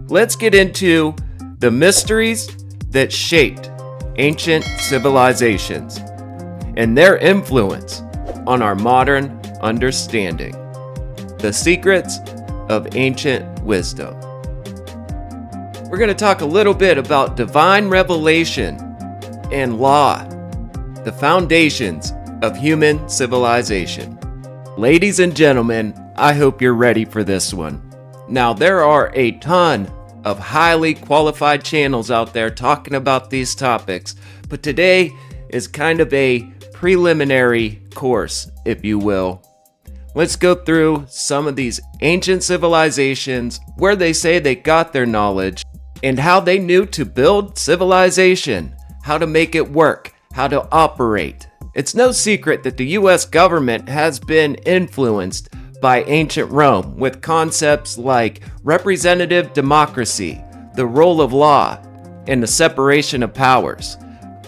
let's get into the mysteries that shaped ancient civilizations and their influence on our modern understanding. The secrets of ancient wisdom. We're going to talk a little bit about divine revelation and law, the foundations of human civilization. Ladies and gentlemen, I hope you're ready for this one. Now, there are a ton of highly qualified channels out there talking about these topics, but today is kind of a preliminary course, if you will. Let's go through some of these ancient civilizations, where they say they got their knowledge, and how they knew to build civilization, how to make it work, how to operate. It's no secret that the US government has been influenced by ancient Rome with concepts like representative democracy, the role of law, and the separation of powers.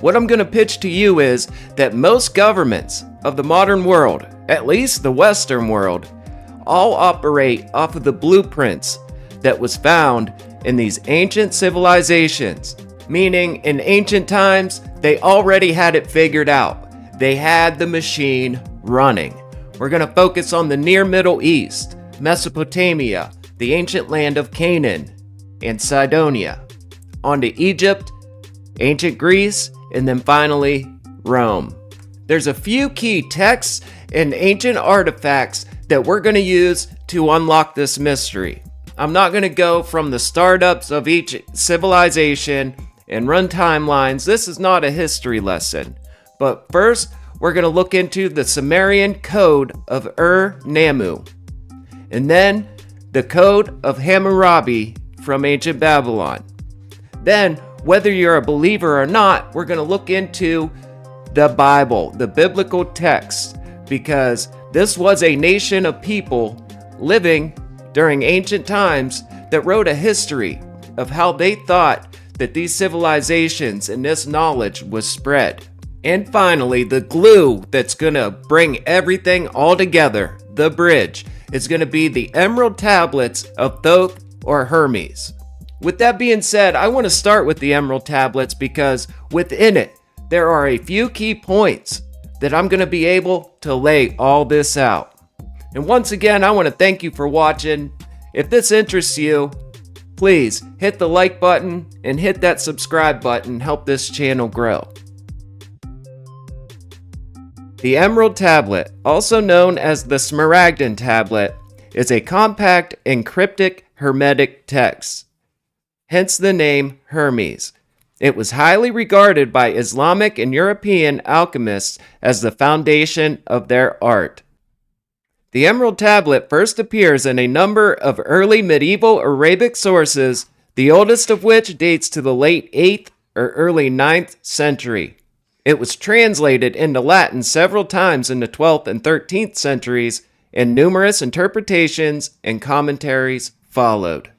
What I'm going to pitch to you is that most governments of the modern world, at least the Western world, all operate off of the blueprints that was found in these ancient civilizations, meaning in ancient times, they already had it figured out. They had the machine running. We're going to focus on the near Middle East, Mesopotamia, the ancient land of Canaan, and Sidonia, on to Egypt, ancient Greece, and then finally, Rome. There's a few key texts and ancient artifacts that we're going to use to unlock this mystery. I'm not going to go from the startups of each civilization and run timelines. This is not a history lesson. But first, we're going to look into the Sumerian Code of Ur-Nammu, and then the Code of Hamurabi from ancient Babylon. Then, whether you're a believer or not, we're going to look into the Bible, the biblical text, because this was a nation of people living during ancient times that wrote a history of how they thought that these civilizations and this knowledge was spread. And finally, the glue that's going to bring everything all together, the bridge, is going to be the Emerald Tablets of Thoth or Hermes. With that being said, I want to start with the Emerald Tablets because within it, there are a few key points that I'm going to be able to lay all this out. And once again, I want to thank you for watching. If this interests you, please hit the like button and hit that subscribe button. Help this channel grow. The Emerald Tablet, also known as the Smaragdine Tablet, is a compact and cryptic Hermetic text, hence the name Hermes. It was highly regarded by Islamic and European alchemists as the foundation of their art. The Emerald Tablet first appears in a number of early medieval Arabic sources, the oldest of which dates to the late 8th or early 9th century. It was translated into Latin several times in the 12th and 13th centuries, and numerous interpretations and commentaries followed.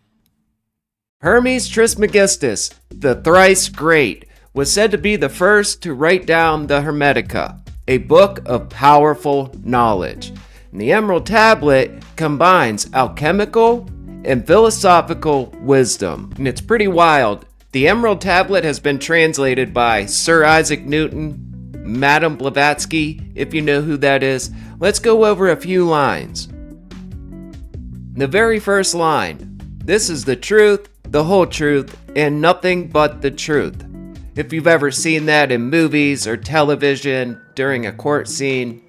Hermes Trismegistus, the thrice great, was said to be the first to write down the Hermetica, a book of powerful knowledge. And the Emerald Tablet combines alchemical and philosophical wisdom. And it's pretty wild. The Emerald Tablet has been translated by Sir Isaac Newton, Madame Blavatsky, if you know who that is. Let's go over a few lines. The very first line, "This is the truth, the whole truth, and nothing but the truth." If you've ever seen that in movies or television during a court scene,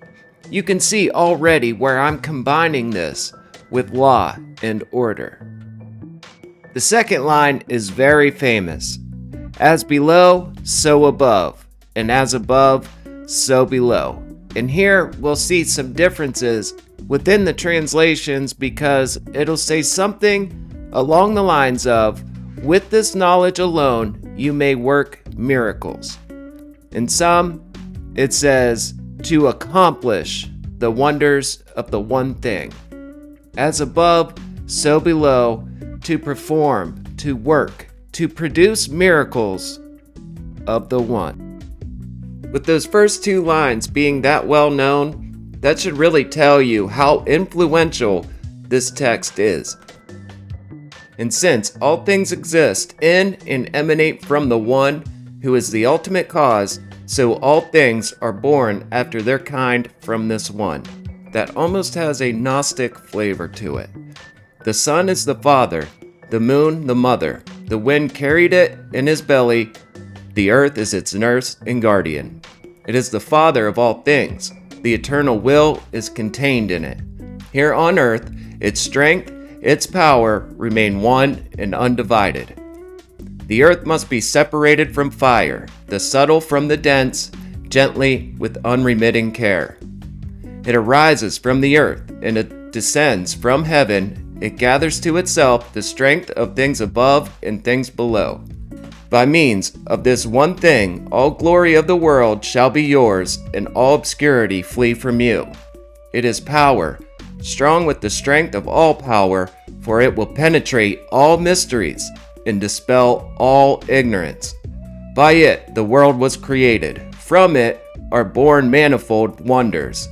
you can see already where I'm combining this with law and order. The second line is very famous. "As below, so above, and as above, so below." And here we'll see some differences within the translations because it'll say something along the lines of, "With this knowledge alone, you may work miracles." In some, it says, "To accomplish the wonders of the one thing." As above, so below, to perform, to work, to produce miracles of the one. With those first two lines being that well known, that should really tell you how influential this text is. And since all things exist in and emanate from the one who is the ultimate cause, so all things are born after their kind from this one. That almost has a Gnostic flavor to it. The sun is the father, the moon the mother, the wind carried it in his belly, the earth is its nurse and guardian. It is the father of all things, the eternal will is contained in it. Here on earth, its strength, its power remain one and undivided. The earth must be separated from fire, the subtle from the dense, gently with unremitting care. It arises from the earth, and it descends from heaven. It gathers to itself the strength of things above and things below. By means of this one thing, all glory of the world shall be yours, and all obscurity flee from you. It is power, strong with the strength of all power, for it will penetrate all mysteries and dispel all ignorance. By it the world was created. From it are born manifold wonders,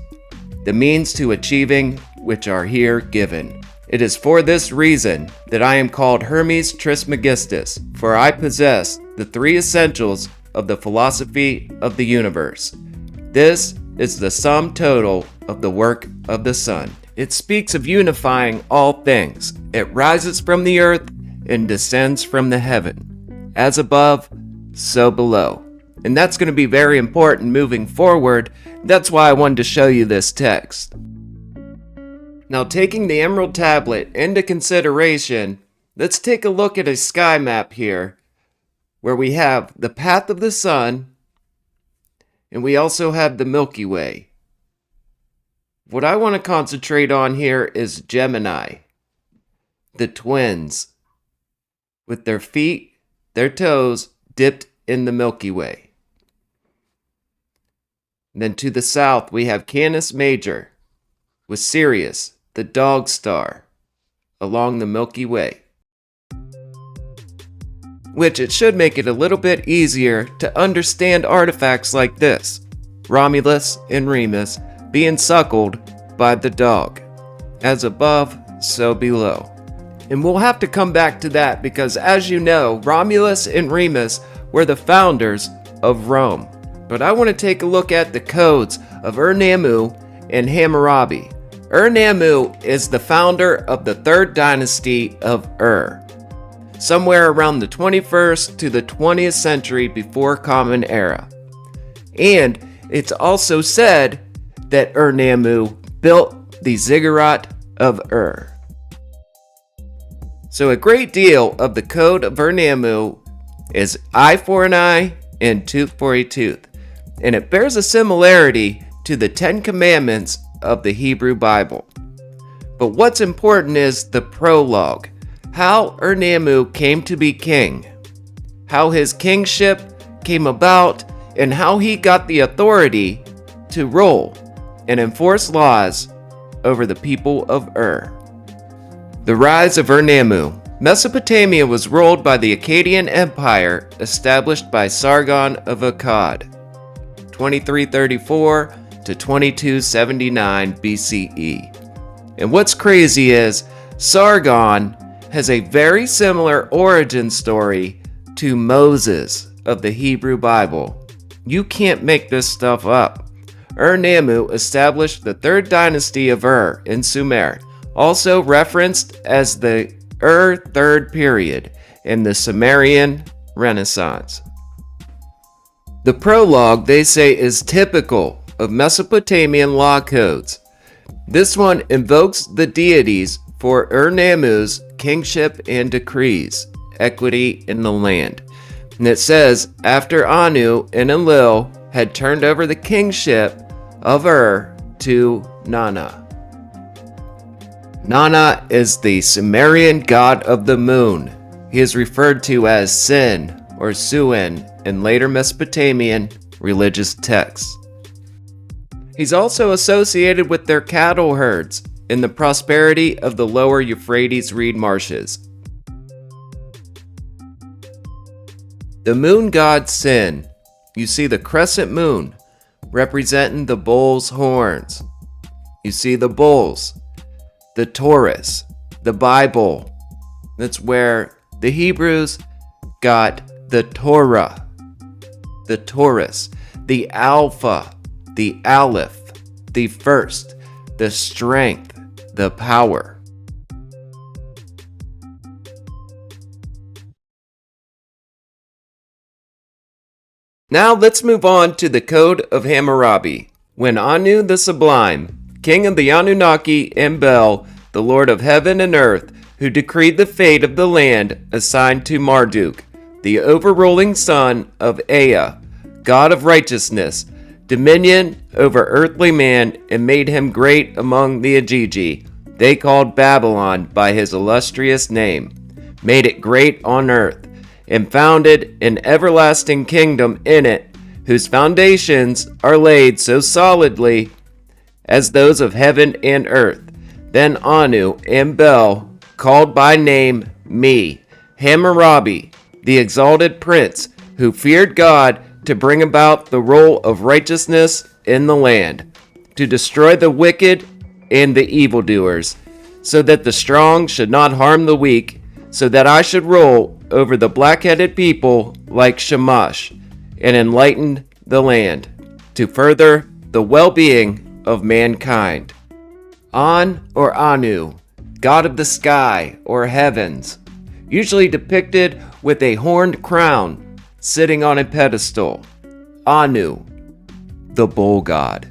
the means to achieving which are here given. It is for this reason that I am called Hermes Trismegistus, for I possess the three essentials of the philosophy of the universe. This is the sum total of the work of the sun. It speaks of unifying all things. It rises from the earth and descends from the heaven. As above, so below. And that's going to be very important moving forward. That's why I wanted to show you this text. Now, taking the Emerald Tablet into consideration, let's take a look at a sky map here, where we have the path of the sun, and we also have the Milky Way. What I want to concentrate on here is Gemini, the twins, with their feet, their toes dipped in the Milky Way. And then to the south, we have Canis Major, with Sirius, the dog star, along the Milky Way. Which it should make it a little bit easier to understand artifacts like this. Romulus and Remus being suckled by the dog. As above, so below. And we'll have to come back to that because, as you know, Romulus and Remus were the founders of Rome. But I want to take a look at the codes of Ur-Nammu and Hamurabi. Ur-Nammu is the founder of the 3rd dynasty of Ur, somewhere around the 21st to the 20th century before Common Era. And it's also said that Ur-Nammu built the ziggurat of Ur. So a great deal of the code of Ur-Nammu is eye for an eye and tooth for a tooth, and it bears a similarity to the 10 Commandments of the Hebrew Bible. But what's important is the prologue, how Ur-Nammu came to be king, how his kingship came about, and how he got the authority to rule and enforce laws over the people of Ur. The rise of Ur-Nammu. Mesopotamia was ruled by the Akkadian Empire established by Sargon of Akkad, 2334 to 2279 BCE. And what's crazy is Sargon has a very similar origin story to Moses of the Hebrew Bible. You can't make this stuff up. Ur-Nammu established the 3rd dynasty of Ur in Sumer, also referenced as the Ur 3rd period in the Sumerian Renaissance. The prologue, they say, is typical of Mesopotamian law codes. This one invokes the deities for Ur-Nammu's kingship and decrees, equity in the land. And it says, after Anu and Enlil had turned over the kingship of Ur to Nana. Nana is the Sumerian god of the moon. He is referred to as Sin or Suen in later Mesopotamian religious texts. He's also associated with their cattle herds in the prosperity of the lower Euphrates reed marshes. The moon god Sin. You see the crescent moon representing the bull's horns. You see the bulls, the Taurus, the Bible, That's where the Hebrews got the Torah, the Taurus, the Alpha, the Aleph, the first, the strength, the power. Now let's move on to the Code of Hamurabi. When Anu the Sublime, king of the Anunnaki, and Bel, the lord of heaven and earth, who decreed the fate of the land, assigned to Marduk, the overruling son of Ea, god of righteousness, dominion over earthly man, and made him great among the Agigi. They called Babylon by his illustrious name, made it great on earth, and founded an everlasting kingdom in it, whose foundations are laid so solidly as those of heaven and earth. Then Anu and Bel called by name me, Hamurabi, the exalted prince, who feared God to bring about the rule of righteousness in the land, to destroy the wicked and the evildoers, so that the strong should not harm the weak, so that I should rule over the black-headed people like Shamash, and enlighten the land, to further the well-being of mankind. An or Anu, god of the sky or heavens, usually depicted with a horned crown sitting on a pedestal. Anu, the bull god.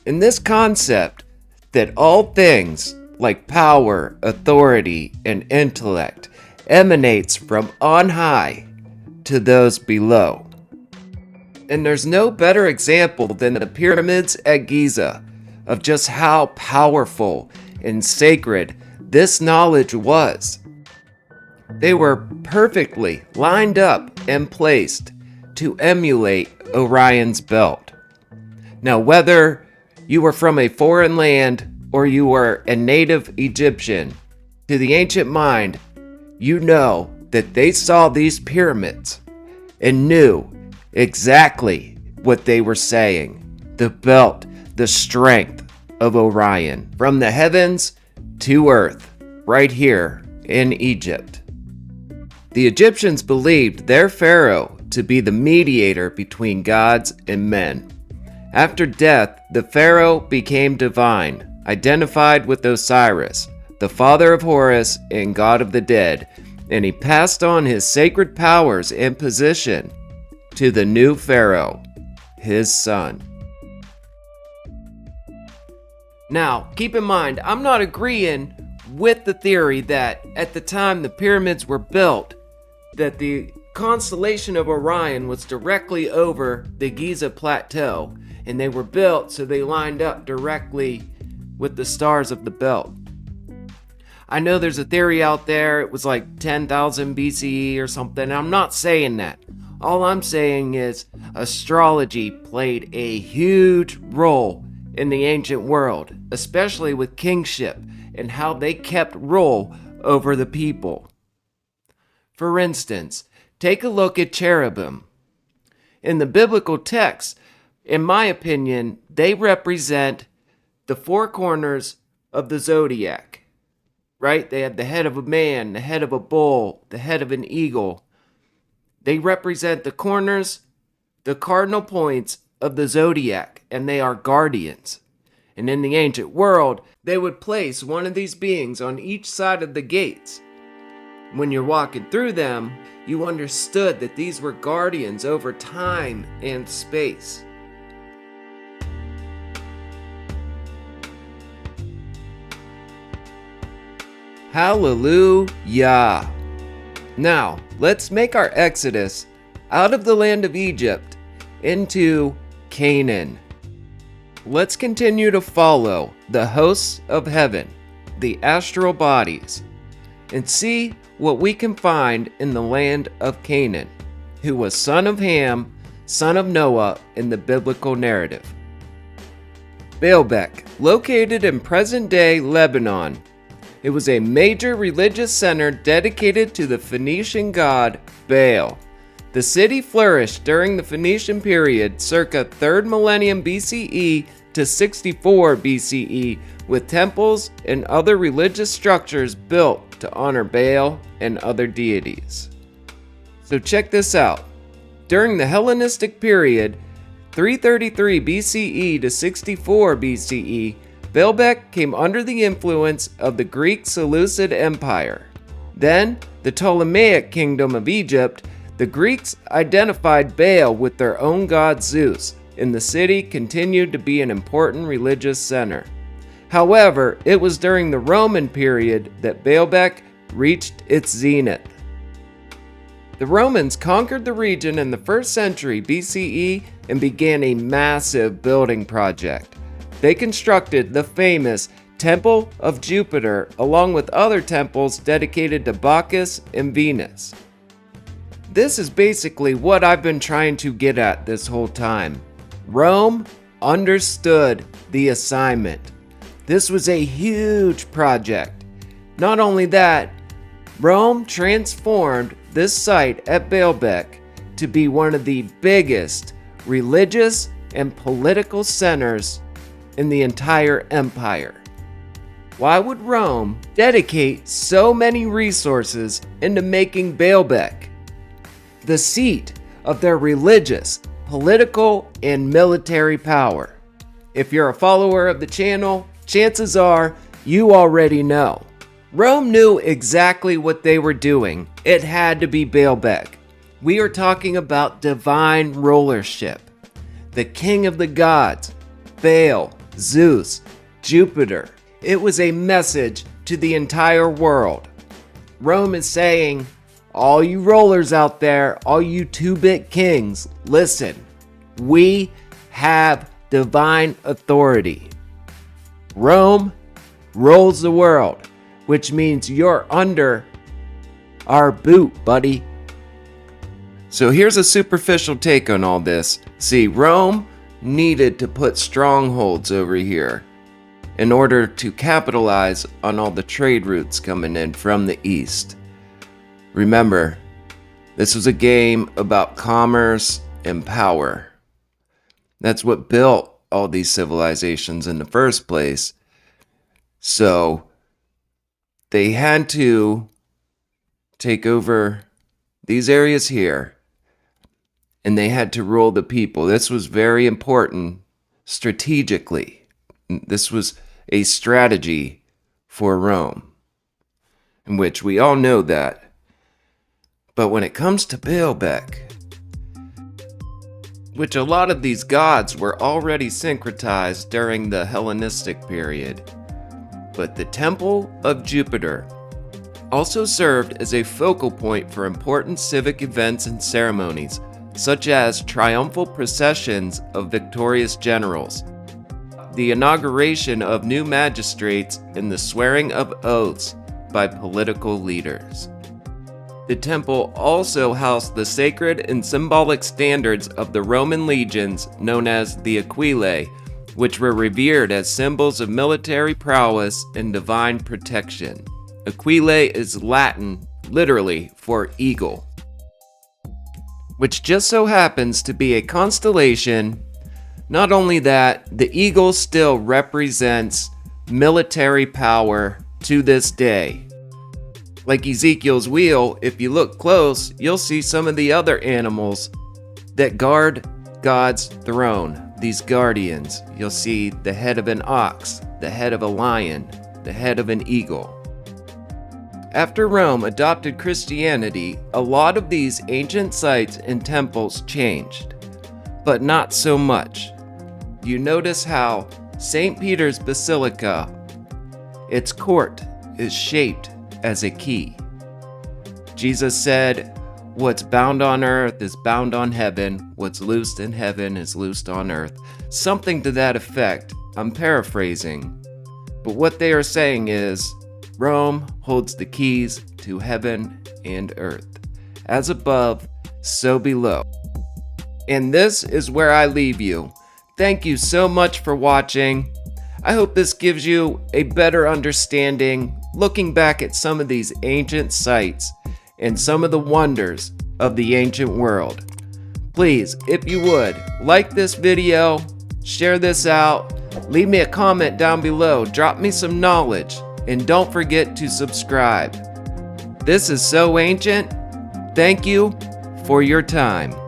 In this concept that all things like power, authority, and intellect emanates from on high to those below. And there's no better example than the pyramids at Giza of just how powerful and sacred this knowledge was. They were perfectly lined up and placed to emulate Orion's belt. Now, whether you were from a foreign land or you were a native Egyptian, to the ancient mind, you know that they saw these pyramids and knew exactly what they were saying. The belt, the strength of Orion, from the heavens to earth, right here in Egypt. The Egyptians believed their pharaoh to be the mediator between gods and men. After death, the pharaoh became divine, identified with Osiris, the father of Horus and god of the dead, and he passed on his sacred powers and position to the new pharaoh, his son. Now, keep in mind, I'm not agreeing with the theory that at the time the pyramids were built, that the constellation of Orion was directly over the Giza plateau, and they were built so they lined up directly with the stars of the belt. I know there's a theory out there, it was like 10,000 BCE or something. I'm not saying that. All I'm saying is astrology played a huge role in the ancient world, especially with kingship and how they kept rule over the people. For instance, take a look at cherubim. In the biblical text, in my opinion, they represent the four corners of the zodiac, right? They have the head of a man, the head of a bull, the head of an eagle. They represent the corners, the cardinal points of the zodiac, and they are guardians. And in the ancient world, they would place one of these beings on each side of the gates. When you're walking through them, you understood that these were guardians over time and space. Hallelujah! Now, let's make our exodus out of the land of Egypt into Canaan. Let's continue to follow the hosts of heaven, the astral bodies, and see what we can find in the land of Canaan, who was son of Ham, son of Noah in the biblical narrative. Baalbek, located in present-day Lebanon. It was a major religious center dedicated to the Phoenician god Baal. The city flourished during the Phoenician period, circa 3rd millennium BCE to 64 BCE, with temples and other religious structures built to honor Baal and other deities. So check this out. During the Hellenistic period, 333 BCE to 64 BCE, Baalbek came under the influence of the Greek Seleucid Empire. Then, the Ptolemaic Kingdom of Egypt, the Greeks identified Baal with their own god Zeus, and the city continued to be an important religious center. However, it was during the Roman period that Baalbek reached its zenith. The Romans conquered the region in the 1st century BCE and began a massive building project. They constructed the famous Temple of Jupiter along with other temples dedicated to Bacchus and Venus. This is basically what I've been trying to get at this whole time. Rome understood the assignment. This was a huge project. Not only that, Rome transformed this site at Baalbek to be one of the biggest religious and political centers in the entire empire. Why would Rome dedicate so many resources into making Baalbek the seat of their religious, political, and military power? If you're a follower of the channel, chances are you already know. Rome knew exactly what they were doing. It had to be Baalbek. We are talking about divine rulership. The king of the gods, Baal, Zeus, Jupiter. It was a message to the entire world. Rome is saying, all you rulers out there, all you 2-bit kings, listen, we have divine authority. Rome rules the world, which means you're under our boot, buddy. So here's a superficial take on all this. See, Rome needed to put strongholds over here in order to capitalize on all the trade routes coming in from the east. Remember, this was a game about commerce and power. That's what built all these civilizations in the first place. So they had to take over these areas here, and they had to rule the people. This was very important strategically. This was a strategy for Rome, in which we all know that. But when it comes to Baalbek, which a lot of these gods were already syncretized during the Hellenistic period, but the Temple of Jupiter also served as a focal point for important civic events and ceremonies, such as triumphal processions of victorious generals, the inauguration of new magistrates, and the swearing of oaths by political leaders. The temple also housed the sacred and symbolic standards of the Roman legions known as the Aquilae, which were revered as symbols of military prowess and divine protection. Aquilae is Latin, literally, for eagle, which just so happens to be a constellation. Not only that, the eagle still represents military power to this day. Like Ezekiel's wheel, if you look close, you'll see some of the other animals that guard God's throne, these guardians. You'll see the head of an ox, the head of a lion, the head of an eagle. After Rome adopted Christianity, a lot of these ancient sites and temples changed, but not so much. You notice how St. Peter's Basilica, its court is shaped as a key. Jesus said, "What's bound on earth is bound on heaven. What's loosed in heaven is loosed on earth." Something to that effect. I'm paraphrasing. But what they are saying is, Rome holds the keys to heaven and earth. As above, so below. And this is where I leave you. Thank you so much for watching. I hope this gives you a better understanding, looking back at some of these ancient sites and some of the wonders of the ancient world. Please, if you would, like this video, share this out, leave me a comment down below, drop me some knowledge, and don't forget to subscribe. This is So Ancient. Thank you for your time.